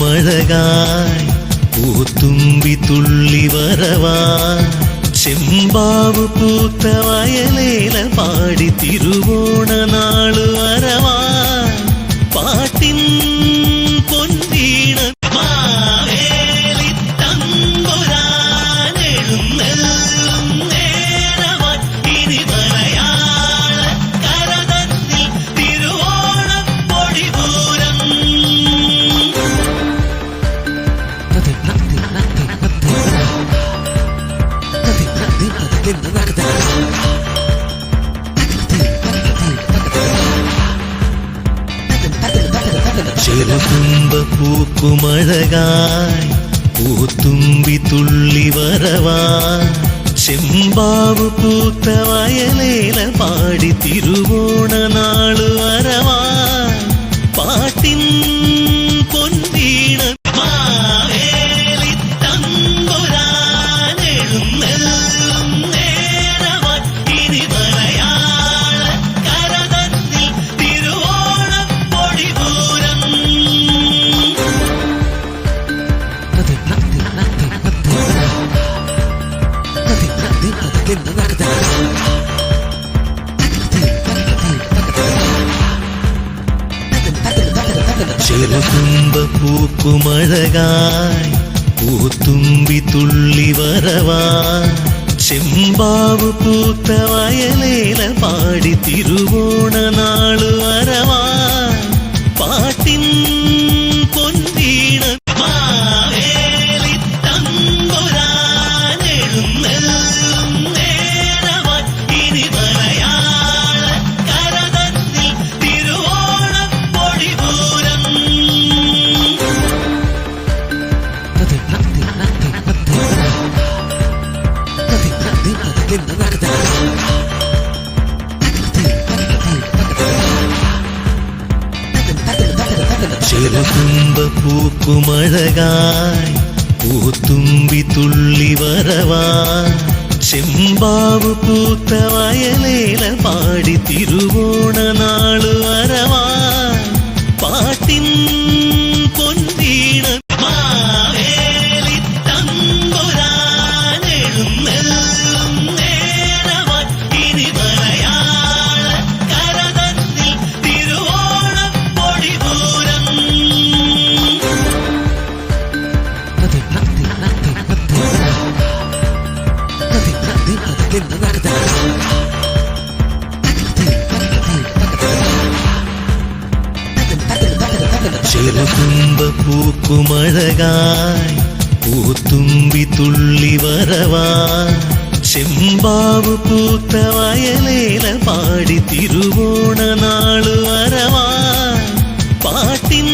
പൂക്കുമഴകായി പൂത്തുമ്പി തുള്ളി വരവാ ചെമ്പാവ് പൂത്ത വയലേല പാടി തിരുവോണ നാളു വരവാ പാട്ടിൻ പൊൻവീണ മാവേലി തമ്പുരാനെഴുന്നള്ളും നേരവാൻ ഇനി മലയാള കരതന്നിൽ തിരുവോണം പൊടിപൂരം ചെറുതുമ്പ പൂക്കുമഴകായി പൂത്തുമ്പി തുള്ളി വരവാ ചെമ്പാവ് പൂത്ത വയലേല പാടി തിരുവോണ നാളു വരവാ പാട്ടിൻ പൊൻവീണ മാവേലി തമ്പുരാനെഴുന്നള്ളും നേരവാൻ ഇനി മലയാള കരതന്നിൽ തിരുവോണം പൊടിപൂരം ചെറുതുമ്പ പൂക്കുമഴകായി പൂത്തുമ്പി തുള്ളി വരവാ ചെമ്പാവ് പൂത്ത വയലേല പാടി തിരുവോണ നാളു വരവാ പാട്ടിൻ പൊൻവീണ മാവേലി തമ്പുരാനെഴുന്നള്ളും നേരവാൻ ഇനി മലയാള കരതന്നിൽ തിരുവോണം പൊടിപൂരം ചെറുതുമ്പ പൂക്കുമഴകായി പൂത്തുമ്പി തുള്ളി വരവാ ചെമ്പാവ് പൂത്ത വയലേല പാടി തിരുവോണ നാളു വരവാ പാട്ടിൻ പൊൻവീണ മാവേലി തമ്പുരാനെഴുന്നള്ളും നേരവാൻ ഇനി മലയാള കരതന്നിൽ തിരുവോണം പൊടിപൂരം ചെറുതുമ്പ പൂക്കുമഴകായി പൂത്തുമ്പി തുള്ളി വരവാ ചെമ്പാവ് പൂത്ത വയലേല പാടി തിരുവോണ നാളു വരവാ പാട്ടിൻ